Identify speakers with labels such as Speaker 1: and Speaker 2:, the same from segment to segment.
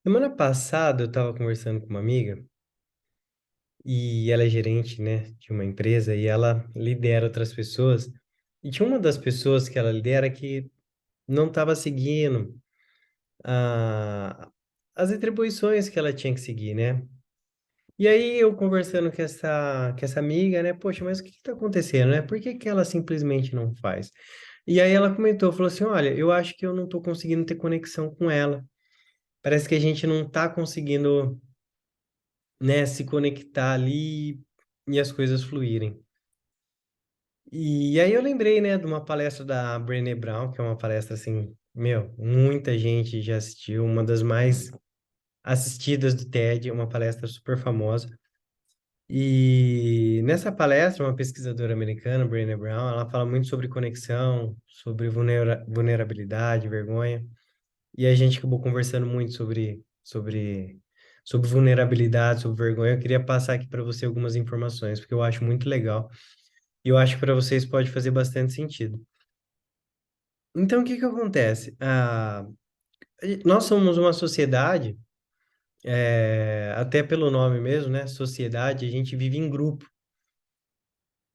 Speaker 1: Semana passada eu estava conversando com uma amiga e ela é gerente, né, de uma empresa e ela lidera outras pessoas. E tinha uma das pessoas que ela lidera que não estava seguindo a, as atribuições que ela tinha que seguir, né? E aí eu conversando com essa amiga, né? Poxa, mas o que está acontecendo, né? Por que que ela simplesmente não faz? E aí ela comentou, falou assim, olha, eu acho que eu não estou conseguindo ter conexão com ela. Parece que a gente não está conseguindo, né, se conectar ali e as coisas fluírem. E aí eu lembrei, né, de uma palestra da Brené Brown, que é uma palestra assim, meu, muita gente já assistiu, uma das mais assistidas do TED, uma palestra super famosa. E nessa palestra, uma pesquisadora americana, Brené Brown, ela fala muito sobre conexão, sobre vulnerabilidade, vergonha. E a gente acabou conversando muito sobre vulnerabilidade, sobre vergonha. Eu queria passar aqui para você algumas informações, porque eu acho muito legal. E eu acho que para vocês pode fazer bastante sentido. Então, o que que acontece? Nós somos uma sociedade, até pelo nome mesmo, né? Sociedade, a gente vive em grupo.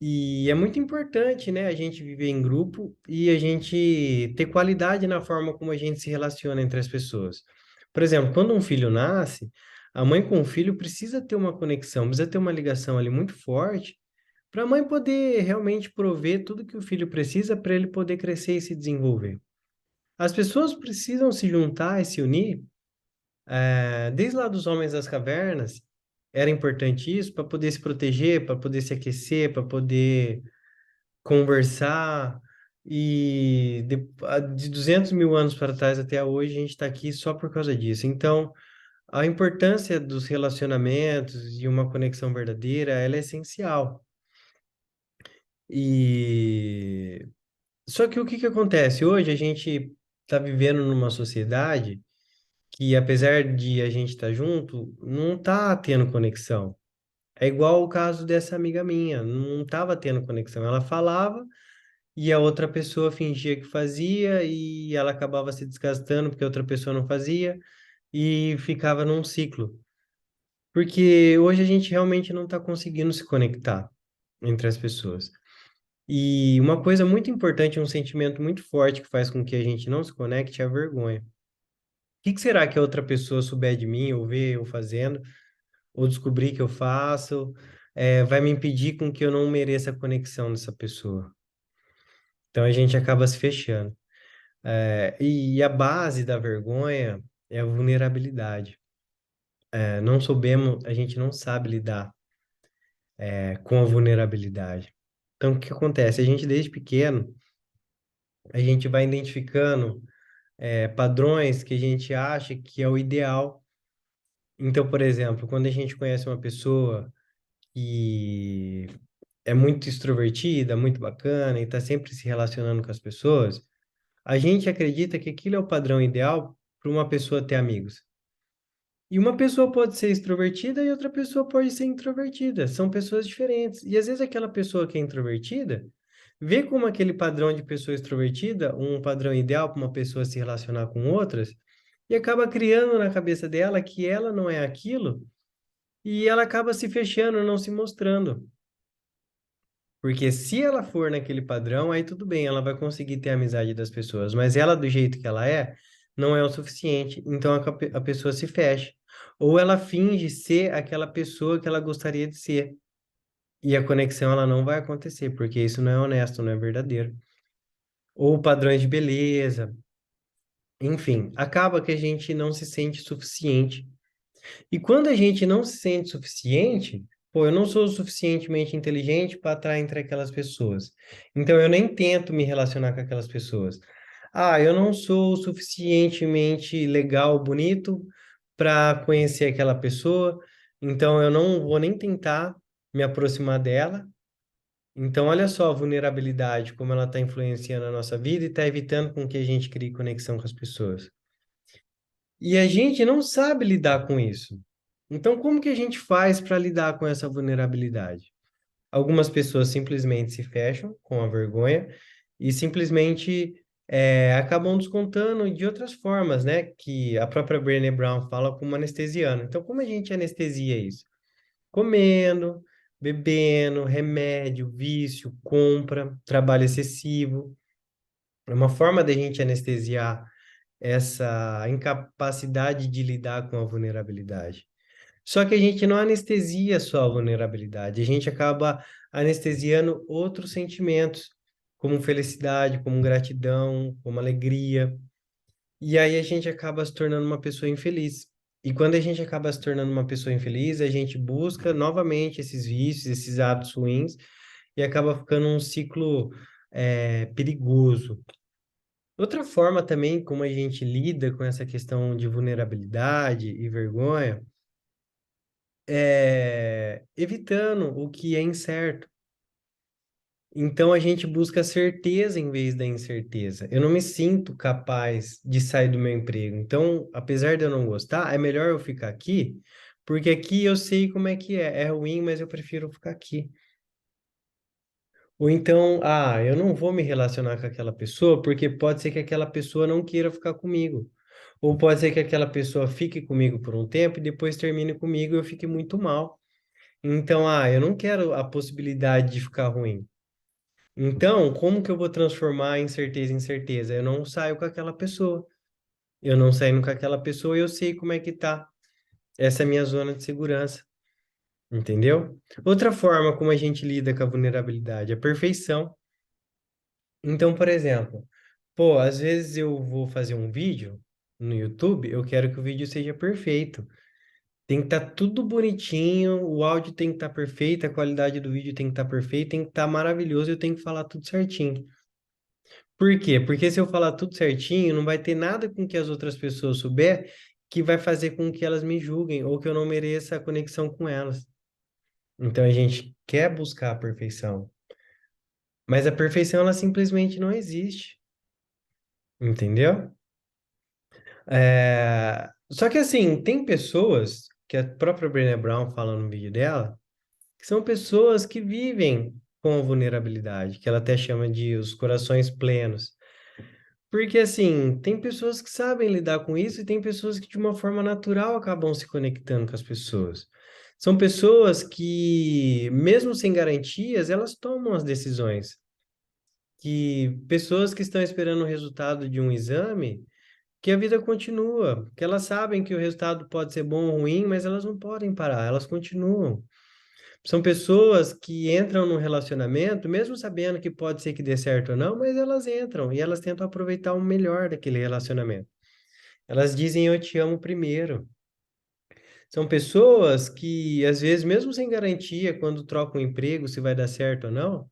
Speaker 1: E é muito importante, né, a gente viver em grupo e a gente ter qualidade na forma como a gente se relaciona entre as pessoas. Por exemplo, quando um filho nasce, a mãe com o filho precisa ter uma conexão, precisa ter uma ligação ali muito forte para a mãe poder realmente prover tudo que o filho precisa para ele poder crescer e se desenvolver. As pessoas precisam se juntar e se unir, desde lá dos homens das cavernas, era importante isso para poder se proteger, para poder se aquecer, para poder conversar. E de 200 mil anos para trás até hoje, a gente está aqui só por causa disso. Então, a importância dos relacionamentos e uma conexão verdadeira, ela é essencial. E só que o que que acontece? Hoje a gente está vivendo numa sociedade que, apesar de a gente estar junto, não está tendo conexão. É igual o caso dessa amiga minha, não estava tendo conexão. Ela falava e a outra pessoa fingia que fazia e ela acabava se desgastando porque a outra pessoa não fazia e ficava num ciclo. Porque hoje a gente realmente não está conseguindo se conectar entre as pessoas. E uma coisa muito importante, um sentimento muito forte que faz com que a gente não se conecte é a vergonha. O que que será que a outra pessoa souber de mim, ou ver eu fazendo, ou descobrir que eu faço, vai me impedir com que eu não mereça a conexão dessa pessoa? Então a gente acaba se fechando. E a base da vergonha é a vulnerabilidade. Não soubemos, a gente não sabe lidar, com a vulnerabilidade. Então, o que acontece? A gente, desde pequeno, a gente vai identificando, padrões que a gente acha que é o ideal. Então, por exemplo, quando a gente conhece uma pessoa que é muito extrovertida, muito bacana e está sempre se relacionando com as pessoas, a gente acredita que aquilo é o padrão ideal para uma pessoa ter amigos. E uma pessoa pode ser extrovertida e outra pessoa pode ser introvertida. São pessoas diferentes. E às vezes aquela pessoa que é introvertida vê como aquele padrão de pessoa extrovertida, um padrão ideal para uma pessoa se relacionar com outras, e acaba criando na cabeça dela que ela não é aquilo, e ela acaba se fechando, não se mostrando. Porque se ela for naquele padrão, aí tudo bem, ela vai conseguir ter a amizade das pessoas, mas ela do jeito que ela é, não é o suficiente, então a pessoa se fecha. Ou ela finge ser aquela pessoa que ela gostaria de ser. E a conexão ela não vai acontecer, porque isso não é honesto, não é verdadeiro. Ou padrões de beleza, enfim, acaba que a gente não se sente suficiente. E quando a gente não se sente suficiente, pô, eu não sou suficientemente inteligente para estar entre aquelas pessoas. Então eu nem tento me relacionar com aquelas pessoas. Ah, eu não sou suficientemente legal, bonito para conhecer aquela pessoa, então eu não vou nem tentar me aproximar dela. Então, olha só a vulnerabilidade, como ela está influenciando a nossa vida e está evitando com que a gente crie conexão com as pessoas. E a gente não sabe lidar com isso. Então, como que a gente faz para lidar com essa vulnerabilidade? Algumas pessoas simplesmente se fecham com a vergonha e simplesmente acabam descontando de outras formas, né? Que a própria Brené Brown fala como anestesiano. Então, como a gente anestesia isso? Comendo, bebendo, remédio, vício, compra, trabalho excessivo. É uma forma da gente anestesiar essa incapacidade de lidar com a vulnerabilidade. Só que a gente não anestesia só a vulnerabilidade, a gente acaba anestesiando outros sentimentos, como felicidade, como gratidão, como alegria. E aí a gente acaba se tornando uma pessoa infeliz. E quando a gente acaba se tornando uma pessoa infeliz, a gente busca novamente esses vícios, esses hábitos ruins, e acaba ficando um ciclo, perigoso. Outra forma também como a gente lida com essa questão de vulnerabilidade e vergonha é evitando o que é incerto. Então a gente busca certeza em vez da incerteza. Eu não me sinto capaz de sair do meu emprego. Então, apesar de eu não gostar, é melhor eu ficar aqui, porque aqui eu sei como é que é. É ruim, mas eu prefiro ficar aqui. Ou então, eu não vou me relacionar com aquela pessoa, porque pode ser que aquela pessoa não queira ficar comigo. Ou pode ser que aquela pessoa fique comigo por um tempo e depois termine comigo e eu fique muito mal. Então, eu não quero a possibilidade de ficar ruim. Então, como que eu vou transformar a incerteza em certeza? Eu não saio com aquela pessoa. Eu não saindo com aquela pessoa, eu sei como é que tá. Essa é a minha zona de segurança, entendeu? Outra forma como a gente lida com a vulnerabilidade é a perfeição. Então, por exemplo, pô, às vezes eu vou fazer um vídeo no YouTube, eu quero que o vídeo seja perfeito. Tem que estar tudo bonitinho, o áudio tem que estar perfeito, a qualidade do vídeo tem que estar perfeita, tem que estar maravilhoso, eu tenho que falar tudo certinho. Por quê? Porque se eu falar tudo certinho, não vai ter nada com que as outras pessoas souber que vai fazer com que elas me julguem ou que eu não mereça a conexão com elas. Então a gente quer buscar a perfeição, mas a perfeição ela simplesmente não existe, entendeu? Só que assim, tem pessoas que a própria Brené Brown fala no vídeo dela, que são pessoas que vivem com a vulnerabilidade, que ela até chama de os corações plenos. Porque, assim, tem pessoas que sabem lidar com isso e tem pessoas que, de uma forma natural, acabam se conectando com as pessoas. São pessoas que, mesmo sem garantias, elas tomam as decisões. Que pessoas que estão esperando o resultado de um exame, que a vida continua, que elas sabem que o resultado pode ser bom ou ruim, mas elas não podem parar, elas continuam. São pessoas que entram num relacionamento, mesmo sabendo que pode ser que dê certo ou não, mas elas entram e elas tentam aproveitar o melhor daquele relacionamento. Elas dizem eu te amo primeiro. São pessoas que, às vezes, mesmo sem garantia, quando trocam emprego, se vai dar certo ou não,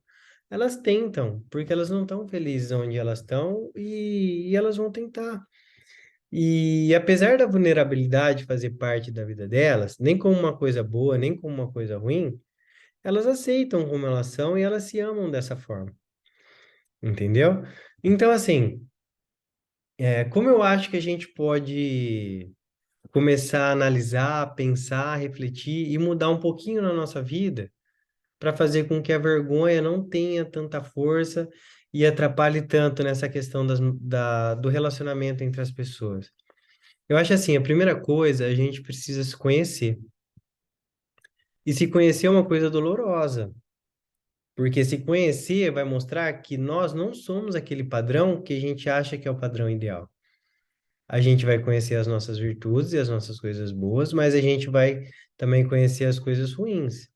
Speaker 1: elas tentam, porque elas não estão felizes onde elas estão e elas vão tentar. E apesar da vulnerabilidade fazer parte da vida delas, nem como uma coisa boa, nem como uma coisa ruim, elas aceitam como elas são e elas se amam dessa forma, entendeu? Então, assim, como eu acho que a gente pode começar a analisar, pensar, refletir e mudar um pouquinho na nossa vida para fazer com que a vergonha não tenha tanta força e atrapalhe tanto nessa questão do relacionamento entre as pessoas. Eu acho assim, a primeira coisa, a gente precisa se conhecer. E se conhecer é uma coisa dolorosa, porque se conhecer vai mostrar que nós não somos aquele padrão que a gente acha que é o padrão ideal. A gente vai conhecer as nossas virtudes e as nossas coisas boas, mas a gente vai também conhecer as coisas ruins.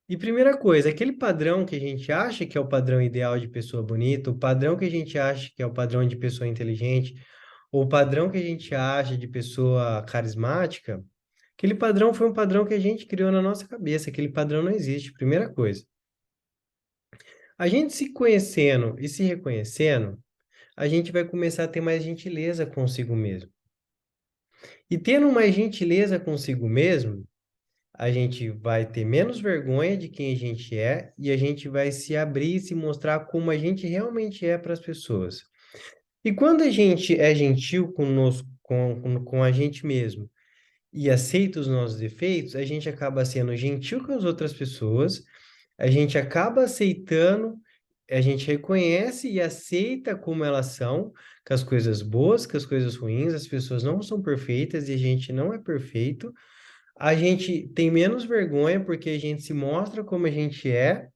Speaker 1: E primeira coisa, aquele padrão que a gente acha que é o padrão ideal de pessoa bonita, o padrão que a gente acha que é o padrão de pessoa inteligente, ou o padrão que a gente acha de pessoa carismática, aquele padrão foi um padrão que a gente criou na nossa cabeça, aquele padrão não existe, primeira coisa. A gente se conhecendo e se reconhecendo, a gente vai começar a ter mais gentileza consigo mesmo. E tendo mais gentileza consigo mesmo, a gente vai ter menos vergonha de quem a gente é e a gente vai se abrir e se mostrar como a gente realmente é para as pessoas. E quando a gente é gentil conosco, com a gente mesmo e aceita os nossos defeitos, a gente acaba sendo gentil com as outras pessoas, a gente acaba aceitando a gente reconhece e aceita como elas são, com as coisas boas, com as coisas ruins, as pessoas não são perfeitas e a gente não é perfeito. A gente tem menos vergonha porque a gente se mostra como a gente é,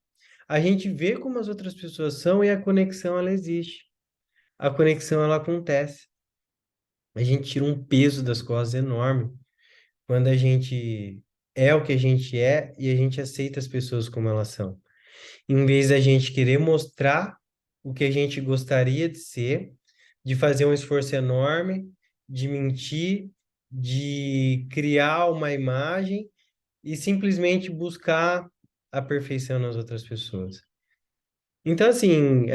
Speaker 1: a gente vê como as outras pessoas são e a conexão ela existe. A conexão ela acontece. A gente tira um peso das costas enorme quando a gente é o que a gente é e a gente aceita as pessoas como elas são. Em vez da gente querer mostrar o que a gente gostaria de ser, de fazer um esforço enorme, de mentir, de criar uma imagem e simplesmente buscar a perfeição nas outras pessoas. Então, assim,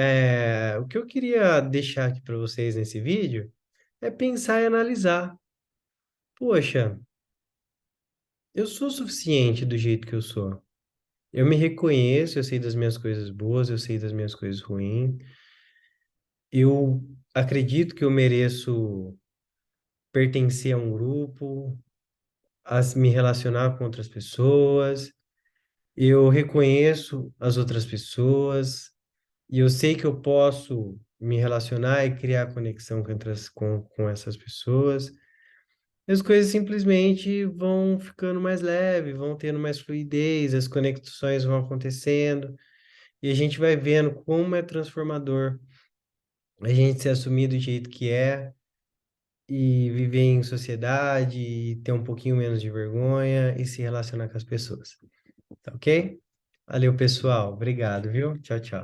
Speaker 1: o que eu queria deixar aqui para vocês nesse vídeo é pensar e analisar. Poxa, eu sou suficiente do jeito que eu sou. Eu me reconheço, eu sei das minhas coisas boas, eu sei das minhas coisas ruins. Eu acredito que eu mereço pertencer a um grupo, me relacionar com outras pessoas. Eu reconheço as outras pessoas e eu sei que eu posso me relacionar e criar conexão com essas pessoas. As coisas simplesmente vão ficando mais leves, vão tendo mais fluidez, as conexões vão acontecendo e a gente vai vendo como é transformador a gente se assumir do jeito que é e viver em sociedade, e ter um pouquinho menos de vergonha e se relacionar com as pessoas. Tá ok? Valeu, pessoal. Obrigado, viu? Tchau, tchau.